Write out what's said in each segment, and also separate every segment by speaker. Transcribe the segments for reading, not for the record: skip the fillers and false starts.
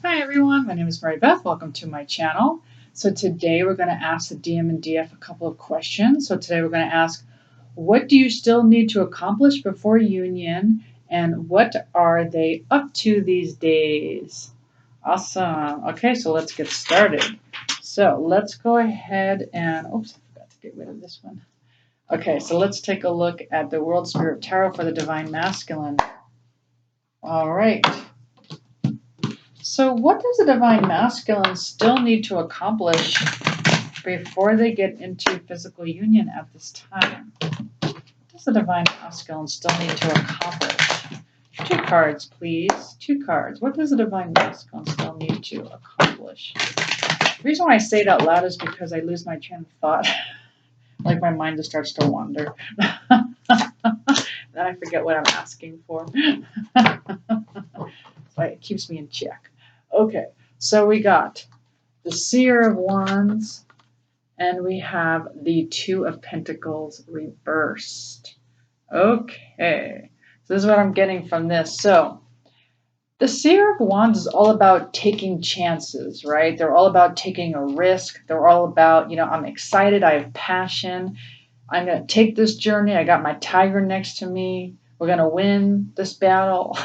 Speaker 1: Hi everyone, my name is Mary Beth. Welcome to my channel. So today we're going to ask the DM and DF a couple of questions. So today we're going to ask, what do you still need to accomplish before union, and what are they up to these days? Awesome. Okay, so let's get started. So let's go ahead and, oops, I forgot to get rid of this one. Okay, so let's take a look at the World Spirit Tarot for the Divine Masculine. All right. So what does the Divine Masculine still need to accomplish before they get into physical union at this time? What does the Divine Masculine still need to accomplish? Two cards, please. Two cards. What does the Divine Masculine still need to accomplish? The reason why I say it out loud is because I lose my train of thought. Like my mind just starts to wander. Then I forget what I'm asking for. So it keeps me in check. Okay, so we got the Seer of Wands, and we have the Two of Pentacles reversed. Okay, so this is what I'm getting from this. So the Seer of Wands is all about taking chances, right? They're all about taking a risk. They're all about, I'm excited, I have passion. I'm going to take this journey. I got my tiger next to me. We're going to win this battle.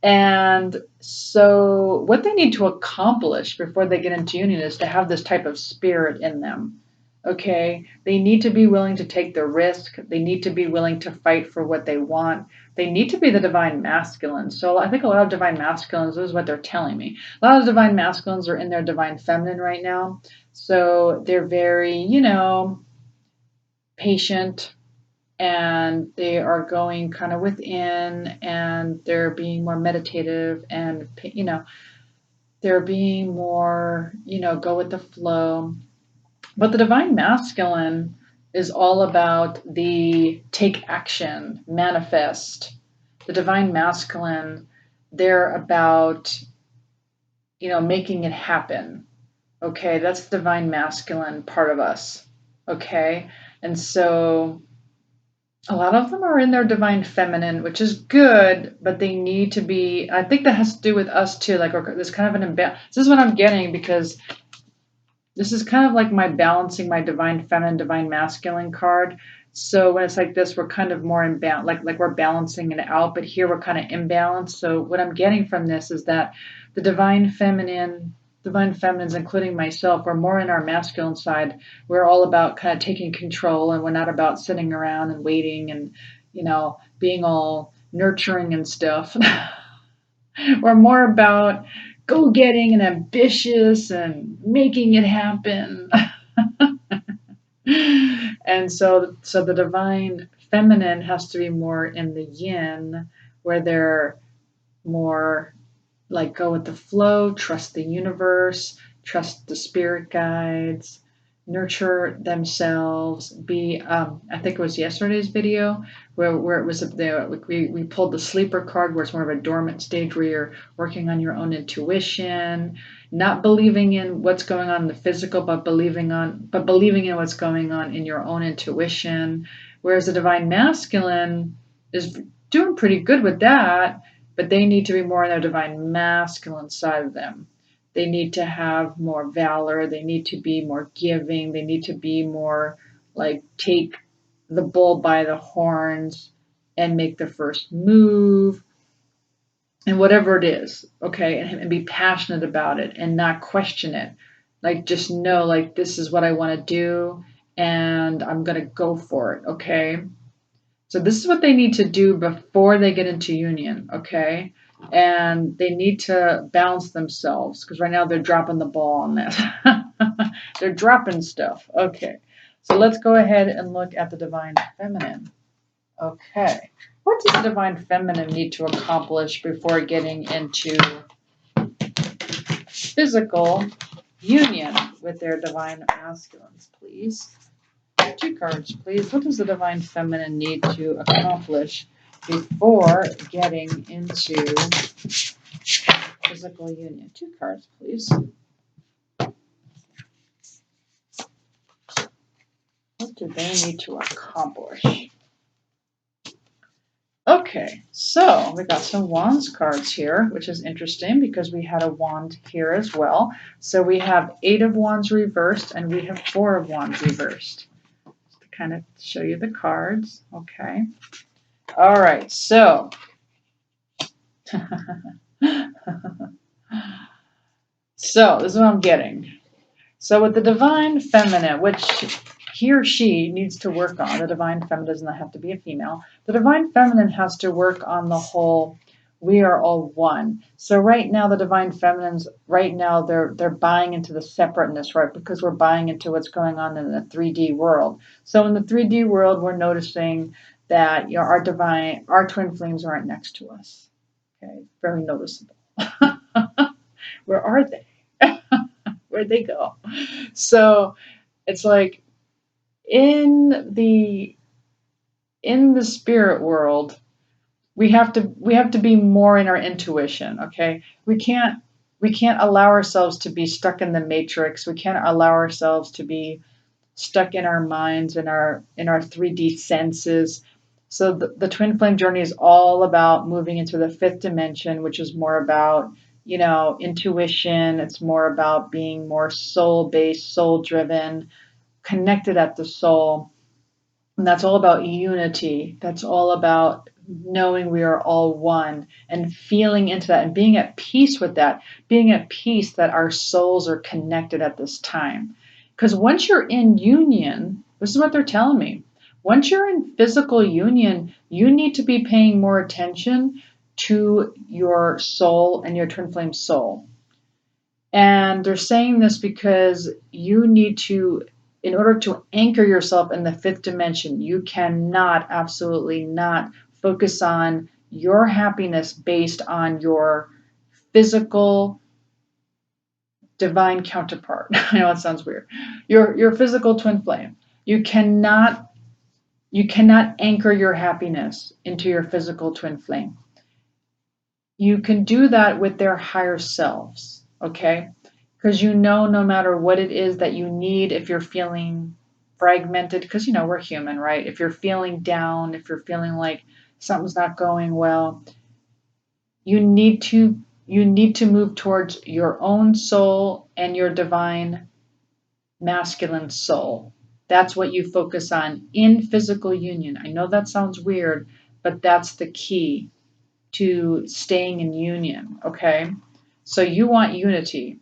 Speaker 1: And so what they need to accomplish before they get into union is to have this type of spirit in them. Okay, they need to be willing to take the risk. They need to be willing to fight for what they want. They need to be the Divine Masculine. So I think a lot of Divine Masculines, this is what they're telling me. A lot of Divine Masculines are in their Divine Feminine right now. So they're very, patient, and they are going kind of within, and they're being more meditative, and they're being more go with the flow. But the Divine Masculine is all about the take action, manifest. The Divine Masculine, they're about making it happen. Okay, that's the Divine Masculine part of us. Okay, and so a lot of them are in their Divine Feminine, which is good, but they need to be, I think that has to do with us too. Like, there's kind of an imbalance. This is what I'm getting, because this is kind of like my balancing my Divine Feminine, Divine Masculine card. So when it's like this, we're kind of more in balance, like we're balancing it out, but here we're kind of imbalanced. So what I'm getting from this is that the Divine Feminines, including myself, we're more in our masculine side. We're all about kind of taking control, and we're not about sitting around and waiting and, being all nurturing and stuff. We're more about go-getting and ambitious and making it happen. And so the Divine Feminine has to be more in the yin, where they're more like go with the flow, trust the universe, trust the spirit guides, nurture themselves. I think it was yesterday's video where it was we pulled the sleeper card, where it's more of a dormant stage where you're working on your own intuition, not believing in what's going on in the physical, but believing in what's going on in your own intuition. Whereas the Divine Masculine is doing pretty good with that, but they need to be more in their Divine Masculine side of them. They need to have more valor. They need to be more giving. They need to be more like take the bull by the horns and make the first move, and whatever it is, okay, and be passionate about it and not question it. Like, just know, like, this is what I want to do, and I'm going to go for it, okay? So this is what they need to do before they get into union, okay? And they need to balance themselves, because right now they're dropping the ball on this. They're dropping stuff. Okay, so let's go ahead and look at the Divine Feminine. Okay, what does the Divine Feminine need to accomplish before getting into physical union with their Divine Masculines, please? Two cards, please. What does the Divine Feminine need to accomplish before getting into physical union? Two cards, please. What do they need to accomplish? Okay, so we got some wands cards here, which is interesting because we had a wand here as well. So we have 8 of wands reversed and we have 4 of wands reversed. Just to kind of show you the cards. Okay. All right, so so this is what I'm getting. So with the divine feminine, which he or she needs to work on, the divine feminine does not have to be a female. The divine feminine has to work on the whole we are all one. So right now the divine feminines right now they're buying into the separateness, right? Because we're buying into what's going on in the 3D world. So in the 3D world we're noticing that our twin flames aren't next to us. Okay, very noticeable. Where are they? Where'd they go? So it's like in the spirit world, we have to be more in our intuition. Okay, we can't allow ourselves to be stuck in the matrix. We can't allow ourselves to be stuck in our minds, in our 3D senses. So the twin flame journey is all about moving into the fifth dimension, which is more about, intuition. It's more about being more soul based, soul driven, connected at the soul. And that's all about unity. That's all about knowing we are all one and feeling into that and being at peace with that, being at peace that our souls are connected at this time. Because once you're in union, this is what they're telling me. Once you're in physical union, you need to be paying more attention to your soul and your twin flame soul. And they're saying this because you need to, in order to anchor yourself in the fifth dimension, you cannot, absolutely not, focus on your happiness based on your physical divine counterpart. I know it sounds weird. Your physical twin flame. You cannot anchor your happiness into your physical twin flame. You can do that with their higher selves, okay? Because no matter what it is that you need, if you're feeling fragmented, because we're human, right? If you're feeling down, if you're feeling like something's not going well, you need to move towards your own soul and your divine masculine soul. That's what you focus on in physical union. I know that sounds weird, but that's the key to staying in union, okay? So you want unity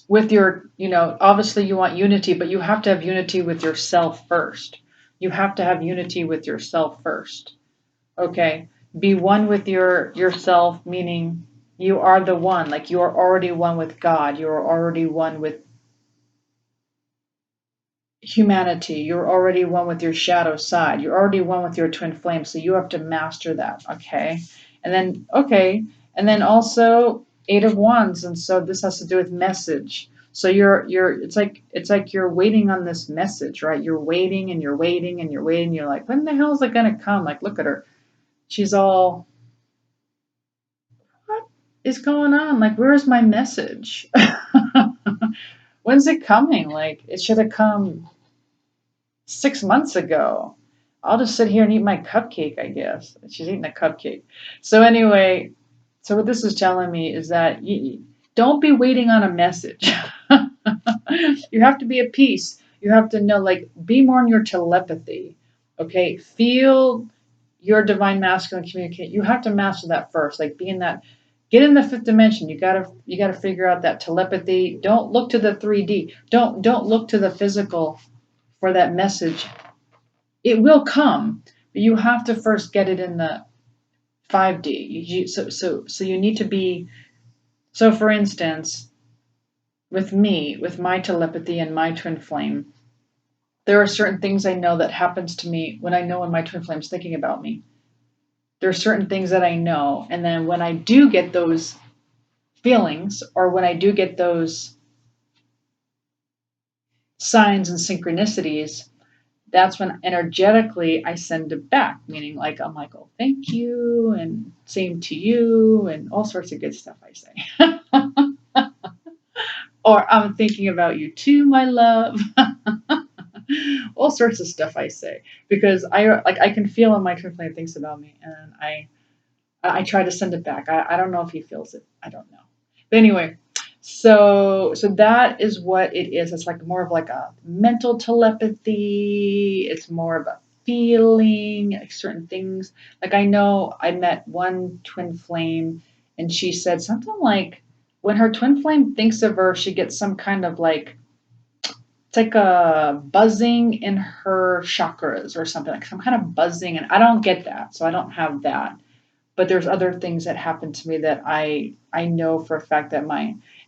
Speaker 1: with obviously you want unity, but you have to have unity with yourself first. You have to have unity with yourself first, okay? Be one with yourself, meaning you are the one, like you are already one with God. You are already one with humanity. You're already one with your shadow side. You're already one with your twin flame. So you have to master that, okay? And then also 8 of wands, and so this has to do with message. So it's like you're waiting on this message, right? You're waiting and you're waiting and you're waiting. You're like, when the hell is it gonna come? Like, look at her. She's all, what is going on? Like, where's my message? When's it coming? Like, it should have come 6 months ago. I'll just sit here and eat my cupcake, I guess. She's eating a cupcake. So anyway, so what this is telling me is that don't be waiting on a message. You have to be at peace. You have to know, like, be more in your telepathy. Okay, feel your divine masculine communicate. You have to master that first. Like, get in the fifth dimension. You gotta figure out that telepathy. Don't look to the 3D. Don't look to the physical for that message. It will come, but you have to first get it in the 5D. So you need to be. So for instance, with me, with my telepathy and my twin flame, there are certain things I know that happens to me when I know when my twin flame's thinking about me. There are certain things that I know, and then when I do get those feelings, or when I do get those signs and synchronicities, that's when energetically I send it back, meaning like I'm like, oh, thank you, and same to you, and all sorts of good stuff I say. Or I'm thinking about you too, my love. All sorts of stuff I say because I can feel when my twin flame thinks about me, and I try to send it back. I don't know if he feels it. I don't know. But anyway, so that is what it is. It's like more of like a mental telepathy. It's more of a feeling, like certain things. Like I know I met one twin flame and she said something like when her twin flame thinks of her, she gets some kind of like it's like a buzzing in her chakras or something, like some kind of buzzing, and I don't get that, so I don't have that. But there's other things that happen to me that I know for a fact that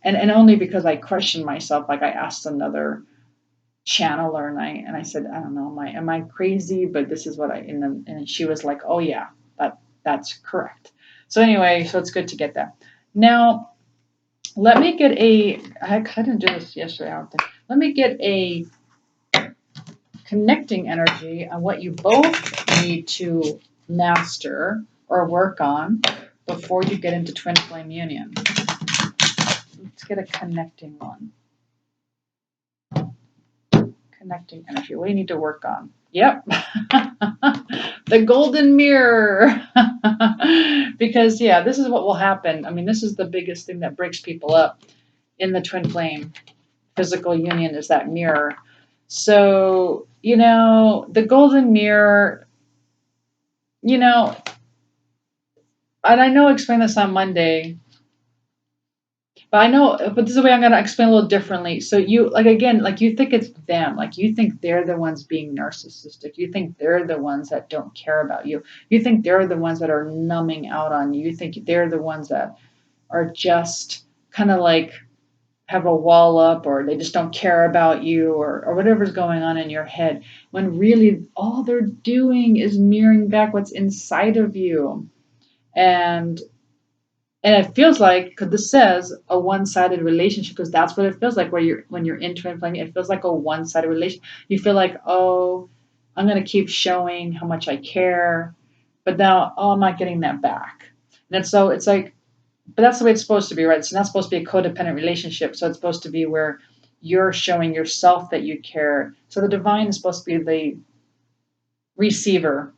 Speaker 1: and only because I question myself. Like I asked another channeler and I said, I don't know, am I crazy? But this is what and she was like, oh yeah, that's correct. So anyway, so it's good to get that. Now let me get I didn't do this yesterday, I don't think. Let me get a connecting energy on what you both need to master or work on before you get into twin flame union. Let's get a connecting one. Connecting energy. What do you need to work on? Yep. The golden mirror. Because, yeah, this is what will happen. I mean, this is the biggest thing that breaks people up in the twin flame physical union is that mirror. So, the golden mirror, and I know I explained this on Monday, but this is the way I'm going to explain a little differently. So you, like, again, like you think it's them, like you think they're the ones being narcissistic. You think they're the ones that don't care about you. You think they're the ones that are numbing out on you. You think they're the ones that are just kind of like have a wall up or they just don't care about you or whatever's going on in your head when really all they're doing is mirroring back what's inside of you. And it feels like, because this says a one-sided relationship, because that's what it feels like when you're in twin flame. It feels like a one-sided relationship. You feel like, oh, I'm going to keep showing how much I care, but now, oh, I'm not getting that back. And so it's like, but that's the way it's supposed to be, right? It's not supposed to be a codependent relationship. So it's supposed to be where you're showing yourself that you care. So the divine is supposed to be the receiver.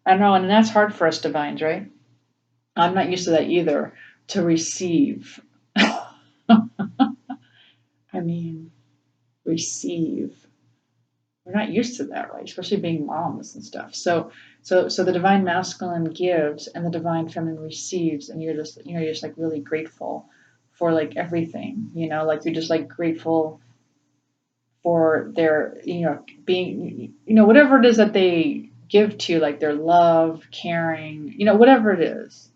Speaker 1: I know, and that's hard for us divines, right? I'm not used to that either, to receive. I mean, receive. We're not used to that, right? Especially being moms and stuff. So the divine masculine gives and the divine feminine receives, and you're just like really grateful for like everything, like you're just like grateful for their, being, whatever it is that they give to you, like their love, caring, whatever it is.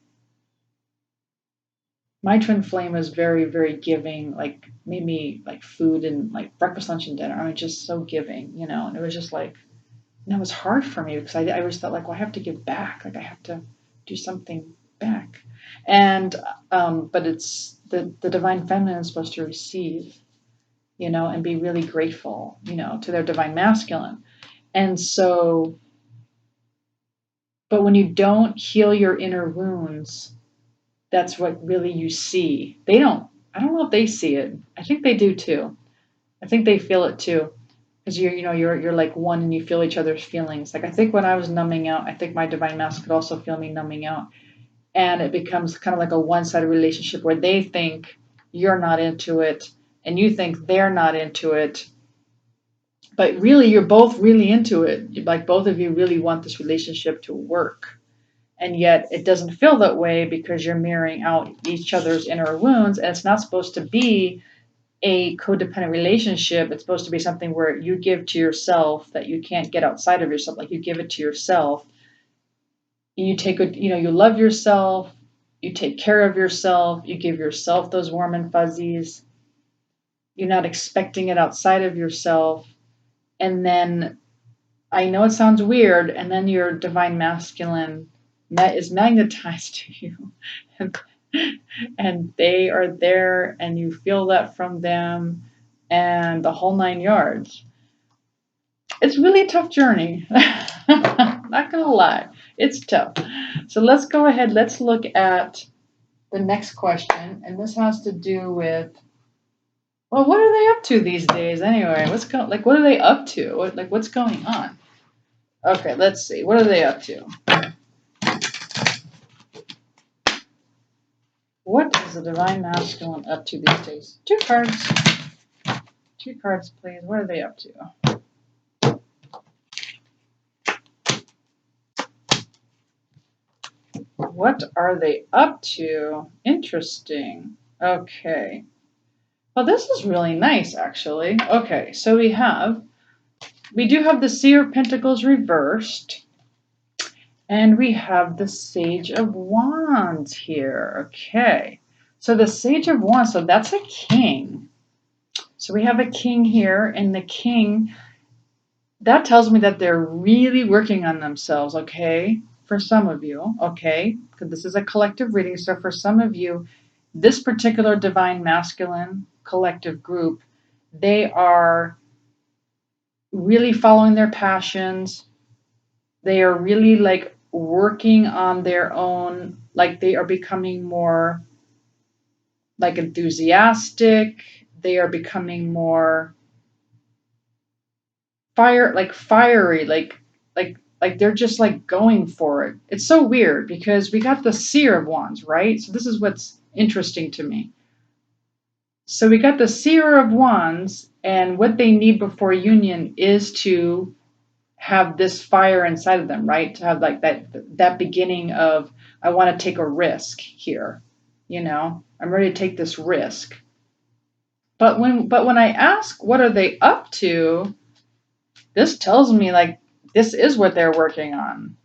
Speaker 1: My twin flame was very, very giving, like made me like food and like breakfast, lunch, and dinner. I mean, just so giving, and it was just like, and it was hard for me because I always felt like, well, I have to give back. Like I have to do something back. And, but it's the divine feminine is supposed to receive, and be really grateful, to their divine masculine. And so, but when you don't heal your inner wounds, that's what really you see. I don't know if they see it. I think they do too. I think they feel it too. Because you're like one and you feel each other's feelings. Like I think when I was numbing out, I think my divine masculine could also feel me numbing out. And it becomes kind of like a one-sided relationship where they think you're not into it and you think they're not into it. But really you're both really into it. Like both of you really want this relationship to work. And yet it doesn't feel that way because you're mirroring out each other's inner wounds. And it's not supposed to be a codependent relationship. It's supposed to be something where you give to yourself that you can't get outside of yourself. Like you give it to yourself. You you love yourself. You take care of yourself. You give yourself those warm and fuzzies. You're not expecting it outside of yourself. And then I know it sounds weird. And then your divine masculine is magnetized to you. And they are there and you feel that from them and the whole 9 yards. It's really a tough journey. Not gonna lie, it's tough. So let's go ahead, let's look at the next question, and this has to do with Well, what are they up to these days anyway? What are they up to? What's going on? Okay, let's see. What are they up to? What is the divine masculine up to these days? Two cards. Two cards, please. What are they up to? What are they up to? Interesting. Okay. Well, this is really nice, actually. Okay, so we do have the Seer of Pentacles reversed, and we have the Sage of Wands here. Okay, so the Sage of Wands, so that's a king. So we have a king here, and the king, that tells me that they're really working on themselves, okay? For some of you, okay? Because this is a collective reading, so for some of you, this particular divine masculine collective group, they are really following their passions. They are really like working on their own, like they are becoming more like enthusiastic. They are becoming more fiery, like they're just like going for it. It's so weird because we got the Seer of Wands, right? So this is what's interesting to me. So we got the Seer of Wands, and what they need before union is to have this fire inside of them, right? To have like that beginning of, I want to take a risk here, I'm ready to take this risk. But when I ask what are they up to, this tells me like this is what they're working on.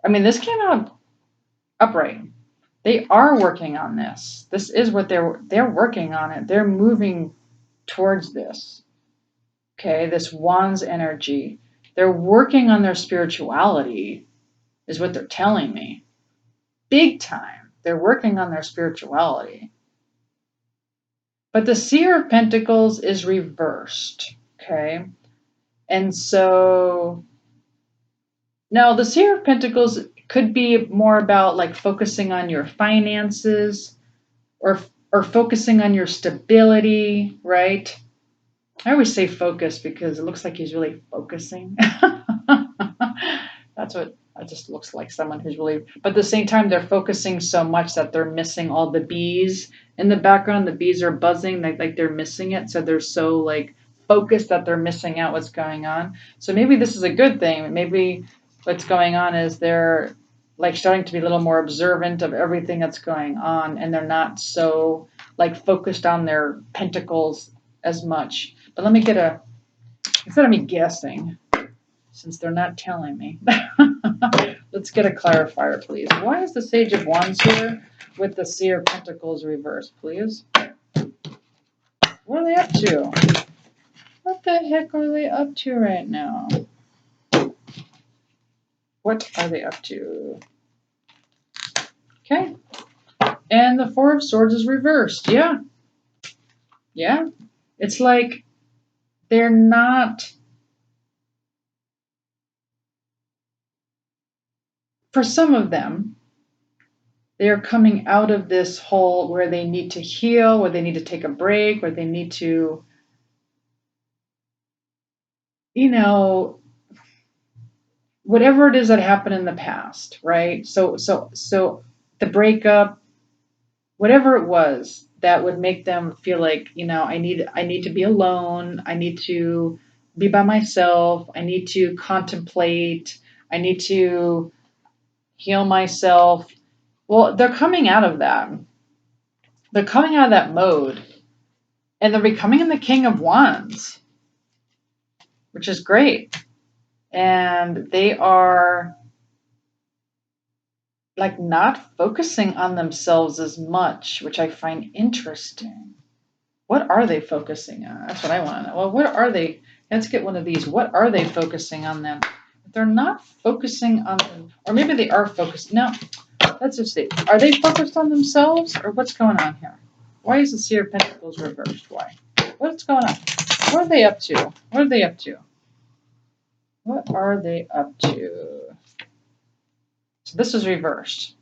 Speaker 1: I mean, this came out upright. They are working on this. This is what they're working on it. They're moving towards this. Okay, this Wands energy. They're working on their spirituality, is what they're telling me. Big time. They're working on their spirituality. But the Seer of Pentacles is reversed. Okay. And so now the Seer of Pentacles could be more about like focusing on your finances or focusing on your stability, right? I always say focus because it looks like he's really focusing. That's what it just looks like, someone who's really, but at the same time, they're focusing so much that they're missing all the bees in the background. The bees are buzzing, like they're missing it. So they're so like focused that they're missing out what's going on. So maybe this is a good thing. Maybe what's going on is they're like starting to be a little more observant of everything that's going on, and they're not so like focused on their pentacles as much. But let me get instead of me guessing, since they're not telling me, let's get a clarifier, please. Why is the Sage of Wands here with the Seer of Pentacles reversed, please? What are they up to? What the heck are they up to right now? What are they up to? Okay. And the Four of Swords is reversed. Yeah. Yeah. It's like they're not, for some of them, they are coming out of this hole where they need to heal, where they need to take a break, where they need to, whatever it is that happened in the past, right? So the breakup, whatever it was that would make them feel like, I need to be alone. I need to be by myself. I need to contemplate. I need to heal myself. Well, they're coming out of that. They're coming out of that mode, and they're becoming the King of Wands, which is great. And they are like not focusing on themselves as much, which I find interesting. What are they focusing on? That's what I want to know. Well, what are they? Let's get one of these. What are they focusing on then? If they're not focusing on them, or maybe they are focused. No, let's just see. Are they focused on themselves, or what's going on here? Why is the Seer of Pentacles reversed? Why? What's going on? What are they up to? What are they up to? What are they up to? So this is reversed.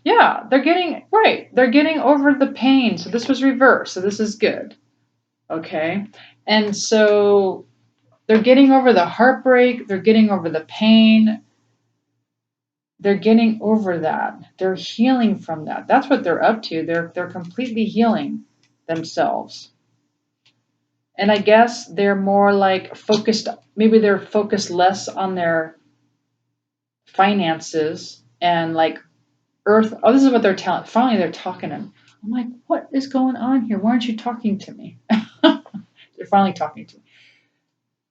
Speaker 1: Yeah, they're getting, right. They're getting over the pain. So this was reversed. So this is good. Okay. And so they're getting over the heartbreak. They're getting over the pain. They're getting over that. They're healing from that. That's what they're up to. They're completely healing themselves. And I guess they're more like focused, maybe they're focused less on their finances and like earth. Oh, this is what they're telling. Finally, they're talking to him. I'm like, what is going on here? Why aren't you talking to me? They're finally talking to me.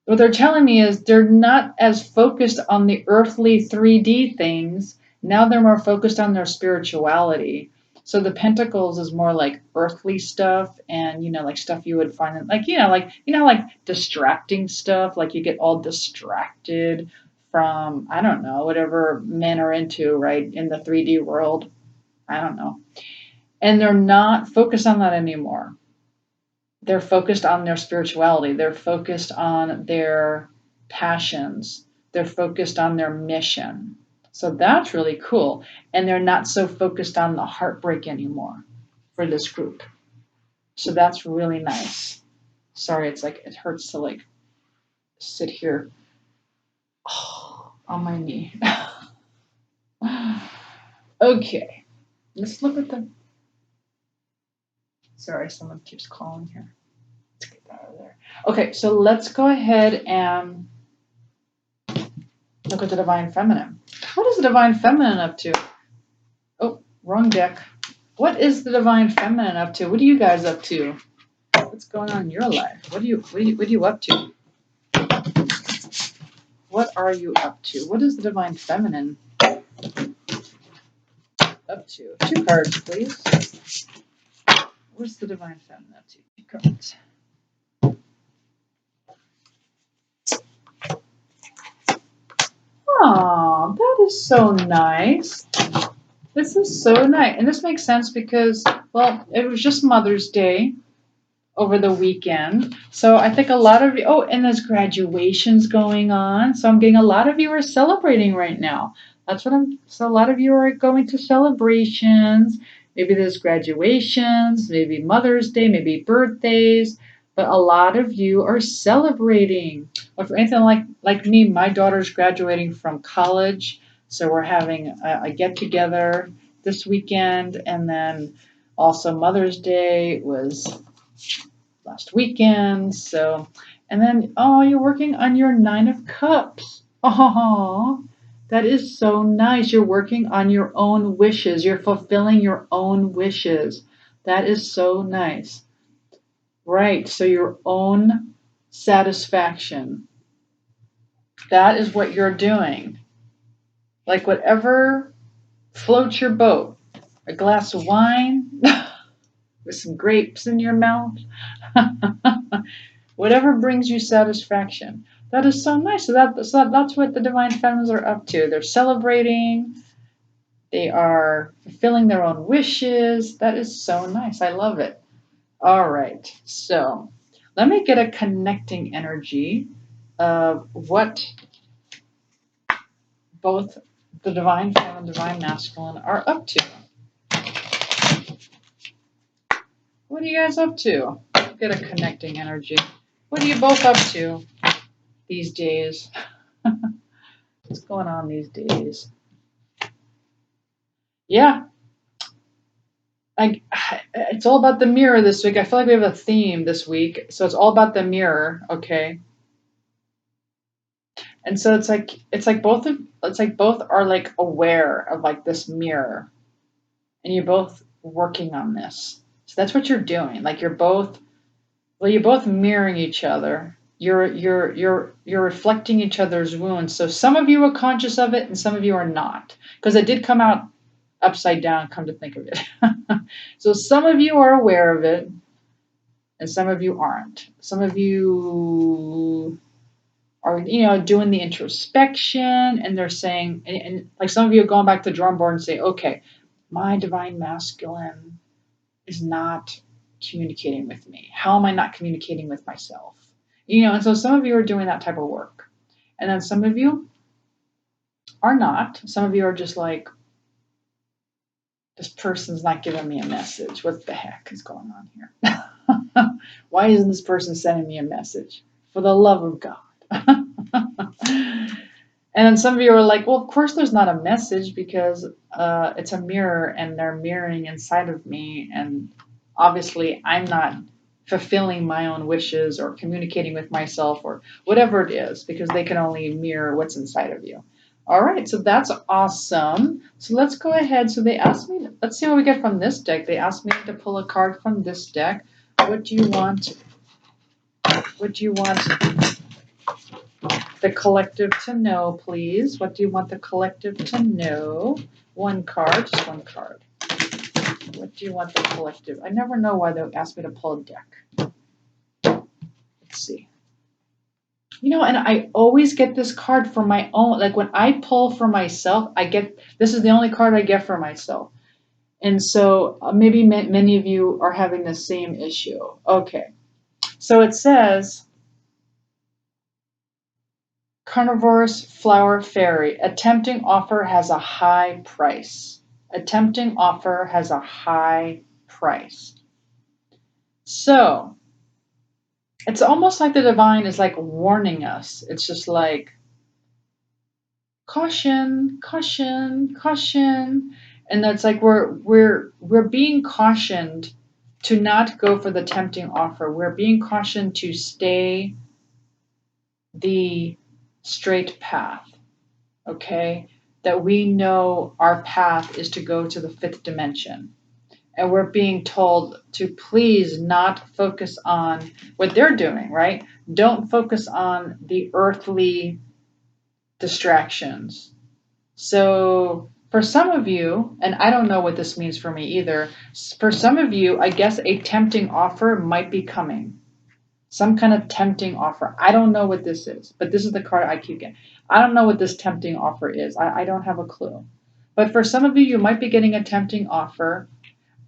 Speaker 1: What they're telling me is they're not as focused on the earthly 3D things. Now they're more focused on their spirituality. So the pentacles is more like earthly stuff and like stuff you would find like like distracting stuff, like you get all distracted from I don't know, whatever men are into, right? In the 3D world. I don't know. And they're not focused on that anymore. They're focused on their spirituality. They're focused on their passions. They're focused on their mission. So that's really cool. And they're not so focused on the heartbreak anymore for this group. So that's really nice. Sorry, it's like it hurts to like sit here on my knee. Okay, let's look at the. Sorry, someone keeps calling here. Let's get that out of there. Okay, so let's go ahead and look at the Divine Feminine. What is the Divine Feminine up to? Oh, wrong deck. What is the Divine Feminine up to? What are you guys up to? What's going on in your life? What are you up to? What are you up to? What is the Divine Feminine up to? 2 cards, please. What's the Divine Feminine up to? 2 cards. Aw, that is so nice. This is so nice. And this makes sense because, well, it was just Mother's Day over the weekend. So I think a lot of you, oh, and there's graduations going on. So I'm getting a lot of you are celebrating right now. So a lot of you are going to celebrations. Maybe there's graduations, maybe Mother's Day, maybe birthdays, but a lot of you are celebrating. Or for anything like me, my daughter's graduating from college. So we're having a get together this weekend. And then also Mother's Day was last weekend. So, and then, oh, you're working on your 9 of Cups. Oh, that is so nice. You're working on your own wishes. You're fulfilling your own wishes. That is so nice. Right. So your own satisfaction. That is what you're doing. Like whatever floats your boat. A glass of wine with some grapes in your mouth. Whatever brings you satisfaction. That is so nice. So that's what the Divine Femmes are up to. They're celebrating. They are fulfilling their own wishes. That is so nice. I love it. All right. So let me get a connecting energy of what both the Divine Femme and Divine Masculine are up to. What are you guys up to? Get a connecting energy. What are you both up to these days? What's going on these days? Yeah, it's all about the mirror this week. I feel like we have a theme this week, so it's all about the mirror, okay? And so it's like both are like aware of like this mirror, and you're both working on this. So that's what you're doing. Like you're both mirroring each other. You're reflecting each other's wounds. So some of you are conscious of it, and some of you are not, because it did come out upside down. Come to think of it, so some of you are aware of it, and some of you aren't. Some of you are, doing the introspection, and they're saying, and like some of you are going back to the drawing board and say, okay, my Divine Masculine is not communicating with me. How am I not communicating with myself? And so some of you are doing that type of work. And then some of you are not. Some of you are just like, This person's not giving me a message. What the heck is going on here? Why isn't this person sending me a message? For the love of God. And then some of you are like, well, of course there's not a message because it's a mirror and they're mirroring inside of me. And obviously I'm not fulfilling my own wishes or communicating with myself or whatever it is, because they can only mirror what's inside of you. All right, so that's awesome. So let's go ahead. So they asked me, let's see what we get from this deck. They asked me to pull a card from this deck. What do you want? What do you want the collective to know, please? What do you want the collective to know? One card, just one card. What do you want the collective? I never know why they ask me to pull a deck. Let's see. You know, and I always get this card for my own. Like when I pull for myself, this is the only card I get for myself. And so maybe many of you are having the same issue. Okay. So it says, Carnivorous Flower Fairy, a tempting offer has a high price. A tempting offer has a high price. So it's almost like the divine is like warning us. It's just like, caution, caution, caution. And that's like we're being cautioned to not go for the tempting offer. We're being cautioned to stay the straight path. Okay? That we know our path is to go to the 5th dimension. And we're being told to please not focus on what they're doing, right? Don't focus on the earthly distractions. So for some of you, and I don't know what this means for me either, for some of you, I guess a tempting offer might be coming. Some kind of tempting offer. I don't know what this is, but this is the card I keep getting. I don't know what this tempting offer is. I don't have a clue. But for some of you, you might be getting a tempting offer.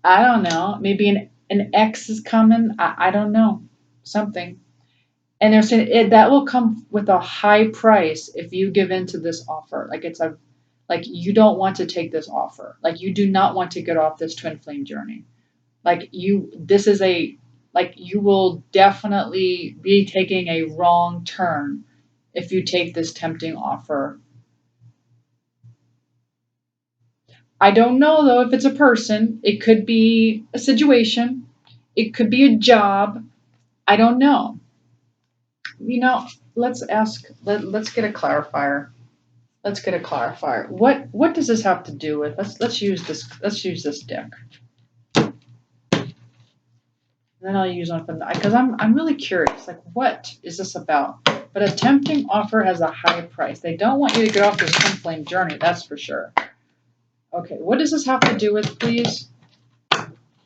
Speaker 1: I don't know. Maybe an ex is coming. I don't know. Something. And they're saying that will come with a high price if you give in to this offer. Like you don't want to take this offer. Like you do not want to get off this twin flame journey. You will definitely be taking a wrong turn if you take this tempting offer. I don't know though if it's a person. It could be a situation. It could be a job. I don't know. You know, let's get a clarifier. Let's get a clarifier. What does this have to do with? Let's use this deck. And then I'll use one from because I'm really curious. Like, what is this about? But a tempting offer has a high price. They don't want you to get off this twin flame journey. That's for sure. Okay, what does this have to do with, please?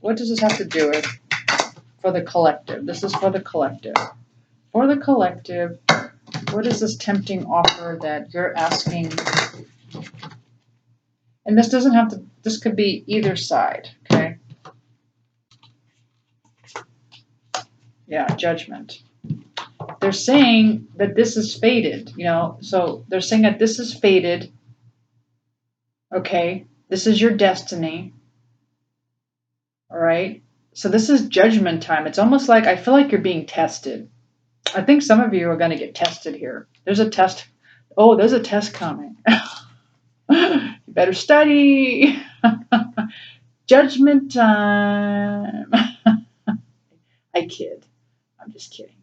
Speaker 1: What does this have to do with for the collective? This is for the collective. For the collective, what is this tempting offer that you're asking? And this doesn't have to, this could be either side, okay? Yeah, Judgment. They're saying that this is fated, so they're saying that this is fated, okay? This is your destiny, all right? So this is judgment time. It's almost like, I feel like you're being tested. I think some of you are going to get tested here. There's a test. Oh, there's a test coming. You better study. Judgment time. I kid. I'm just kidding.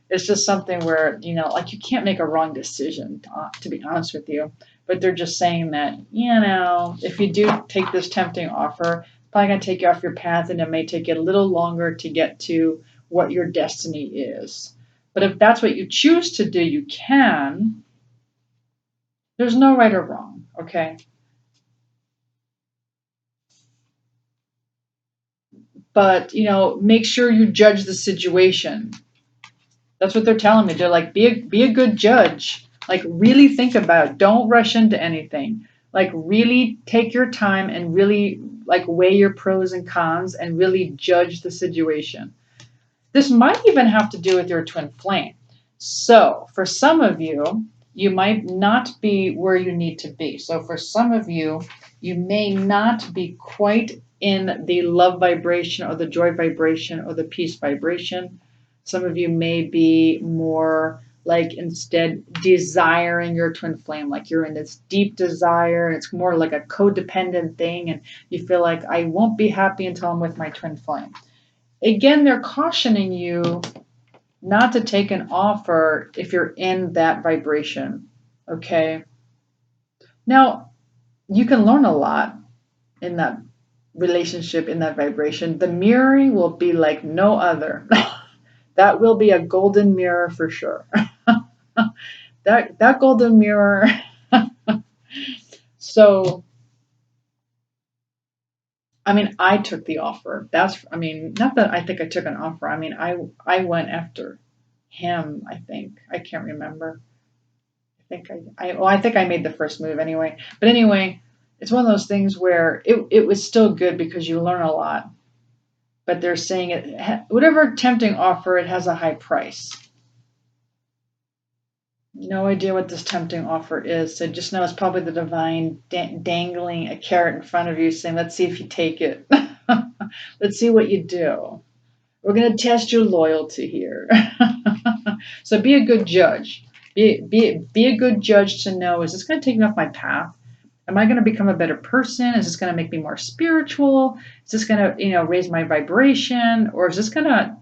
Speaker 1: It's just something where, like you can't make a wrong decision, to be honest with you. But they're just saying that, if you do take this tempting offer, it's probably going to take you off your path and it may take you a little longer to get to what your destiny is. But if that's what you choose to do, you can. There's no right or wrong, okay? But, make sure you judge the situation. That's what they're telling me. They're like, be a good judge. Like, really think about it. Don't rush into anything. Like, really take your time and really, weigh your pros and cons and really judge the situation. This might even have to do with your twin flame. So for some of you, you might not be where you need to be. So for some of you, You may not be quite in the love vibration or the joy vibration or the peace vibration. Some of you may be more like instead desiring your twin flame, like you're in this deep desire, and it's more like a codependent thing, and you feel like I won't be happy until I'm with my twin flame. Again, they're cautioning you not to take an offer if you're in that vibration. Okay. Now, you can learn a lot in that relationship, in that vibration. The mirroring will be like no other. That will be a golden mirror for sure. that golden mirror. So, I mean, I took the offer. Not that I think I took an offer. I mean, I went after him. I can't remember. I think I made the first move anyway. But anyway, it's one of those things where it was still good because you learn a lot. But they're saying whatever tempting offer, it has a high price. No idea what this tempting offer is. So just know it's probably the divine dangling a carrot in front of you saying, let's see if you take it. Let's see what you do. We're going to test your loyalty here. So be a good judge. Be a good judge to know, is this going to take me off my path? Am I going to become a better person? Is this going to make me more spiritual? Is this going to, raise my vibration? Or is this going to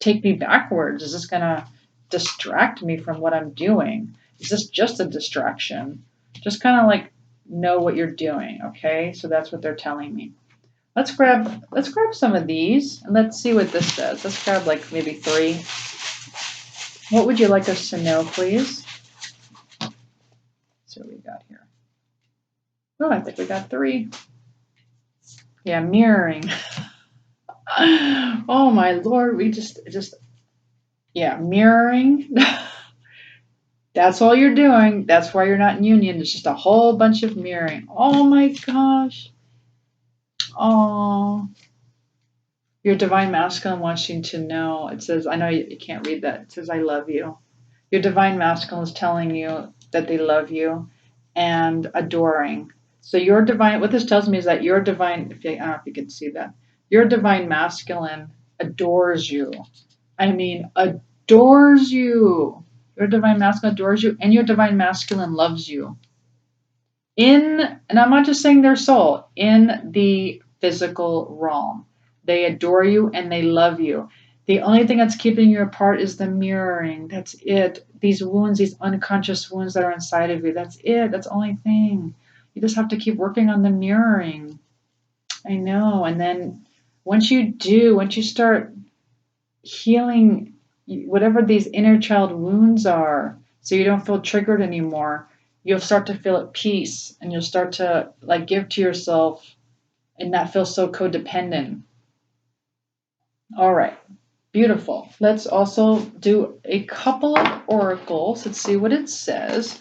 Speaker 1: take me backwards? Is this going to distract me from what I'm doing? Is this just a distraction? Just kind of like know what you're doing, okay? So that's what they're telling me. Let's grab some of these and let's see what this says. Let's grab like maybe 3. What would you like us to know, please? So what we got here. Oh, I think we got 3. Yeah, mirroring. Oh my Lord, we just mirroring. That's all you're doing. That's why you're not in union. It's just a whole bunch of mirroring. Oh my gosh. Oh. Your divine masculine wants you to know. It says, I know you can't read that. It says, I love you. Your divine masculine is telling you that they love you and adoring. So your divine, what this tells me is that your divine, I don't know if you can see that, your divine masculine adores you. I mean, adores you. Your divine masculine adores you, and your divine masculine loves you. And I'm not just saying their soul, in the physical realm. They adore you and they love you. The only thing that's keeping you apart is the mirroring. That's it. These wounds, these unconscious wounds that are inside of you. That's it. That's the only thing. You just have to keep working on the mirroring. I know. And then once you start healing whatever these inner child wounds are, so you don't feel triggered anymore, you'll start to feel at peace and you'll start to like give to yourself and not feel so codependent. All right. Beautiful. Let's also do a couple of oracles. Let's see what it says.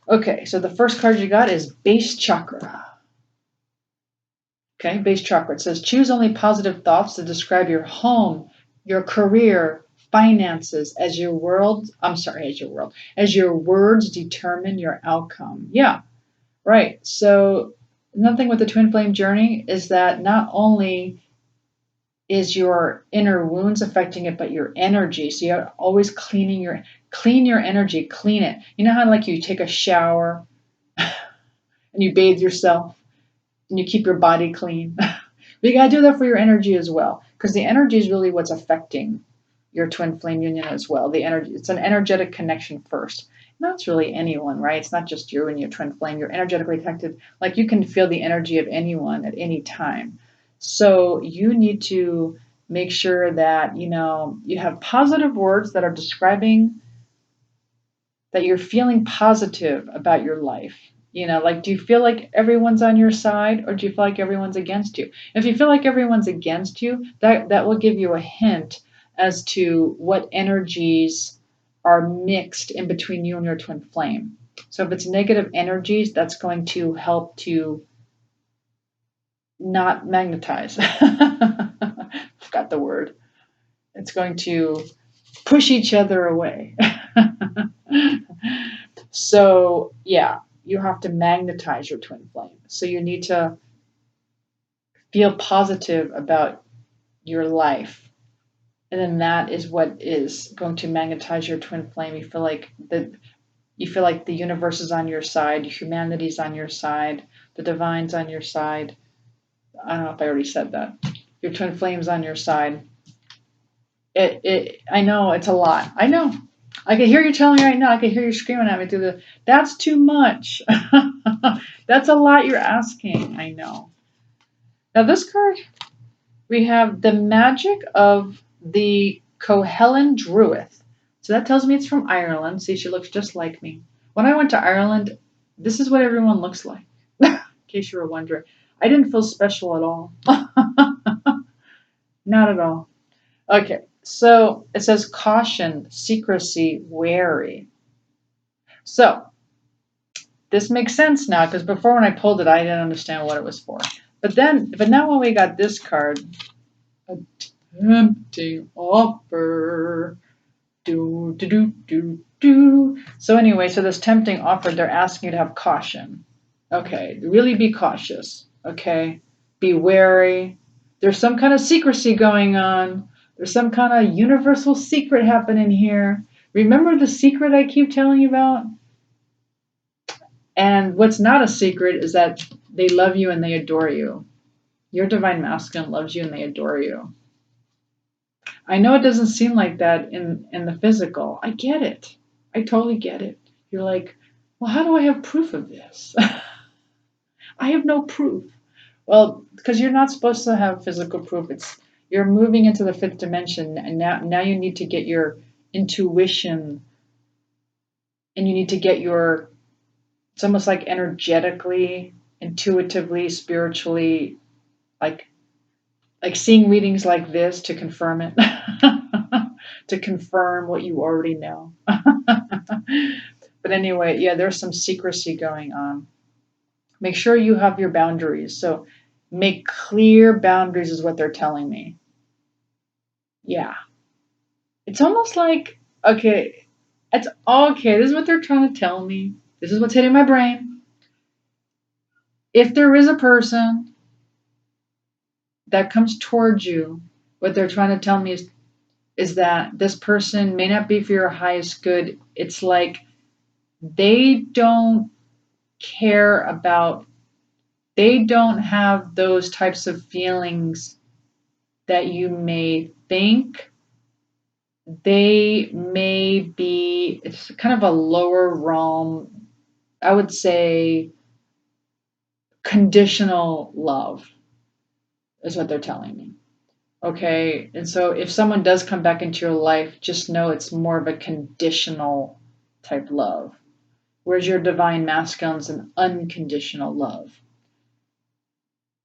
Speaker 1: Okay, so the first card you got is base chakra. Okay, base chakra. It says choose only positive thoughts to describe your home, your career, finances as your words determine your outcome. Yeah, right. So another thing with the twin flame journey is that not only is your inner wounds affecting it, but your energy. So you're always clean your energy, clean it. You know how like you take a shower and you bathe yourself and you keep your body clean. But you gotta do that for your energy as well, because the energy is really what's affecting your twin flame union as well. The energy, it's an energetic connection first. And that's really anyone, right? It's not just you and your twin flame. You're energetically connected. Like you can feel the energy of anyone at any time. So you need to make sure that, you have positive words that are describing that you're feeling positive about your life. Like, do you feel like everyone's on your side or do you feel like everyone's against you? If you feel like everyone's against you, that will give you a hint as to what energies are mixed in between you and your twin flame. So if it's negative energies, that's going to help to not magnetize. Forgot the word. It's going to push each other away. So, yeah. you have to magnetize your twin flame. So you need to feel positive about your life. And then that is what is going to magnetize your twin flame. You feel like the universe is on your side, humanity's on your side, the divine's on your side. I don't know if I already said that. Your twin flame's on your side. I know it's a lot. I know. I can hear you telling me right now. I can hear you screaming at me through the. That's too much. That's a lot you're asking. I know. Now this card, we have the magic of the Cohelen Druith. So that tells me it's from Ireland. See, she looks just like me. When I went to Ireland, this is what everyone looks like. In case you were wondering, I didn't feel special at all. Not at all. Okay, so it says caution, secrecy, wary. So this makes sense now because before when I pulled it, I didn't understand what it was for. But now when we got this card, a tempting offer. Do do do do do. So anyway, so this tempting offer, they're asking you to have caution. Okay, really be cautious. Okay, be wary. There's some kind of secrecy going on. There's some kind of universal secret happening here. Remember the secret I keep telling you about? And what's not a secret is that they love you and they adore you. Your divine masculine loves you and they adore you. I know it doesn't seem like that in the physical. I get it. I totally get it. You're like, well, how do I have proof of this? I have no proof. Well, because you're not supposed to have physical proof. You're moving into the fifth dimension, and now you need to get your intuition, and you need to get your. It's almost like energetically, intuitively, spiritually, like seeing readings like this to confirm it, to confirm what you already know. But anyway, yeah, there's some secrecy going on. Make sure you have your boundaries. So make clear boundaries is what they're telling me. Yeah. It's almost like, okay, it's okay. This is what they're trying to tell me. This is what's hitting my brain. If there is a person that comes towards you, what they're trying to tell me is that this person may not be for your highest good. It's like they don't care about, they don't have those types of feelings that you may think. They may be, it's kind of a lower realm, I would say conditional love is what they're telling me. Okay, and so if someone does come back into your life, just know it's more of a conditional type love. Whereas your divine masculine's an unconditional love.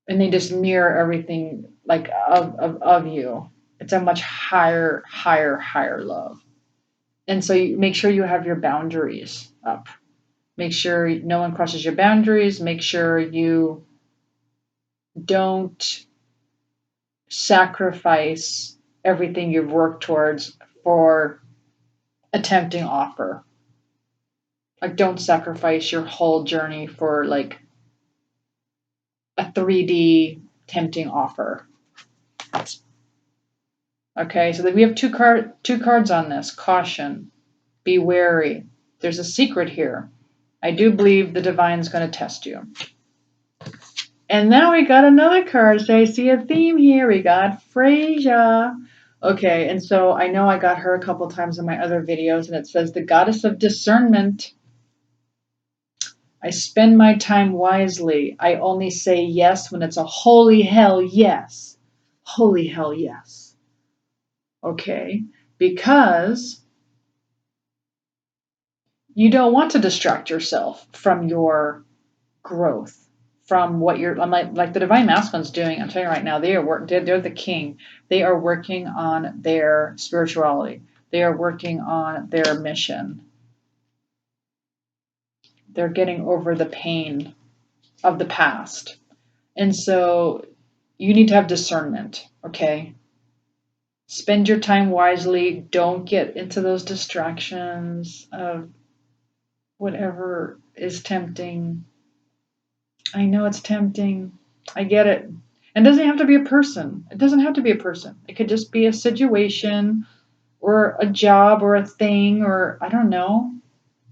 Speaker 1: And they just mirror everything like of you. It's a much higher love. And so you make sure you have your boundaries up. Make sure no one crosses your boundaries. Make sure you don't sacrifice everything you've worked towards for a tempting offer. Like don't sacrifice your whole journey for like a 3D tempting offer. Okay, so we have two cards on this. Caution, be wary. There's a secret here. I do believe the divine's going to test you. And now we got another card. So I see a theme here. We got Freyja. Okay, and so I know I got her a couple times in my other videos, and it says the goddess of discernment. I spend my time wisely. I only say yes when it's a holy hell yes. Holy hell yes. Okay, because you don't want to distract yourself from your growth, from what you're like the divine masculine's doing. I'm telling you right now, they're the king. They are working on their spirituality. They are working on their mission. They're getting over the pain of the past. And so you need to have discernment, okay? Spend your time wisely. Don't get into those distractions of whatever is tempting. I know it's tempting. I get it. It doesn't have to be a person. It doesn't have to be a person. It could just be a situation or a job or a thing or I don't know,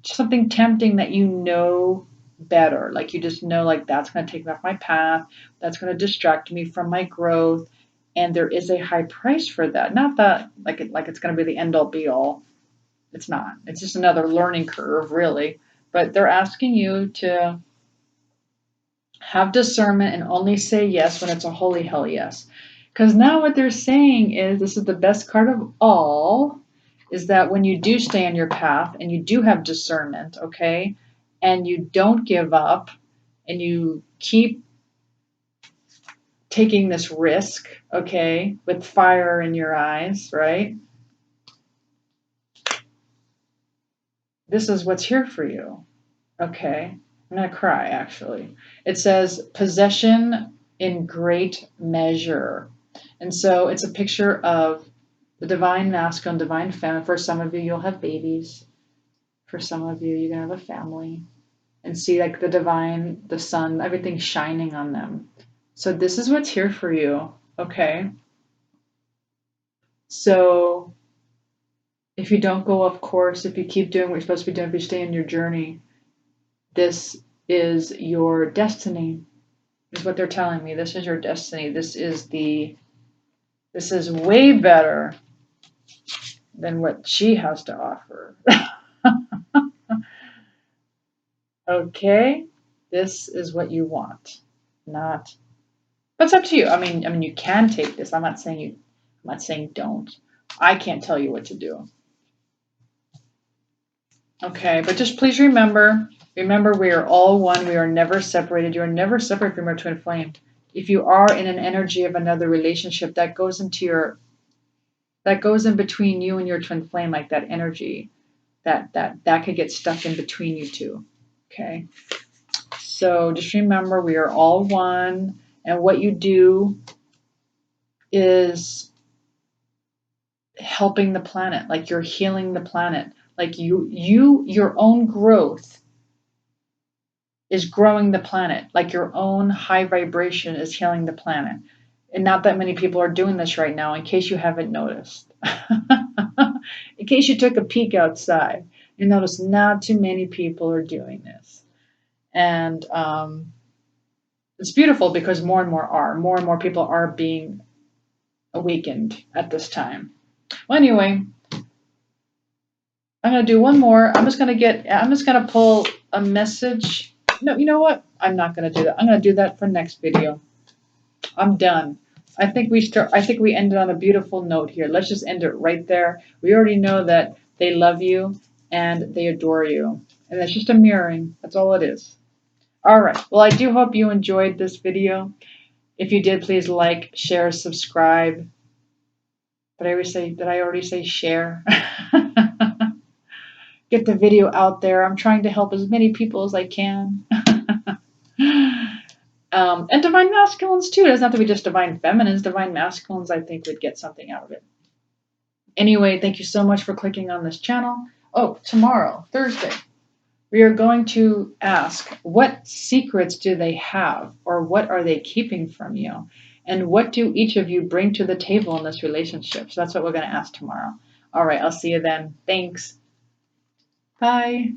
Speaker 1: something tempting that you know better. Like you just know like that's going to take me off my path. That's going to distract me from my growth. And there is a high price for that. Not that like it's going to be the end all be all. It's not. It's just another learning curve, really. But they're asking you to have discernment and only say yes when it's a holy hell yes. Because now what they're saying is this is the best card of all is that when you do stay on your path and you do have discernment, okay, and you don't give up and you keep taking this risk, okay, with fire in your eyes, right? This is what's here for you, okay? I'm going to cry, actually. It says possession in great measure. And so it's a picture of the divine masculine, divine feminine. For some of you, you'll have babies. For some of you, you're going to have a family. And see like the divine, the sun, everything shining on them. So this is what's here for you, okay? So if you don't go off course, if you keep doing what you're supposed to be doing, if you stay in your journey, this is your destiny, is what they're telling me. This is your destiny. This is way better than what she has to offer. Okay? This is what you want. Not But it's up to you. I mean you can take this. I'm not saying don't. I can't tell you what to do. Okay, but just please remember we are all one. We are never separated. You are never separate from your twin flame. If you are in an energy of another relationship, that goes in between you and your twin flame, like that energy, that could get stuck in between you two. Okay. So just remember we are all one, and what you do is helping the planet, like you're healing the planet, like your own growth is growing the planet, like your own high vibration is healing the planet. And not that many people are doing this right now, in case you haven't noticed. In case you took a peek outside, you notice not too many people are doing this. And it's beautiful because more and more people are being awakened at this time. Well, anyway, I'm going to do one more. I'm just going to pull a message. No, you know what? I'm not going to do that. I'm going to do that for next video. I'm done. I think we ended on a beautiful note here. Let's just end it right there. We already know that they love you and they adore you. And that's just a mirroring. That's all it is. All right. Well, I do hope you enjoyed this video. If you did, please like, share, subscribe. Did I already say share? Get the video out there. I'm trying to help as many people as I can. And divine masculines too. It doesn't have to be just divine feminines. Divine masculines, I think, would get something out of it. Anyway, thank you so much for clicking on this channel. Oh, tomorrow, Thursday, we are going to ask, what secrets do they have, or what are they keeping from you? And what do each of you bring to the table in this relationship? So that's what we're going to ask tomorrow. All right, I'll see you then. Thanks. Bye.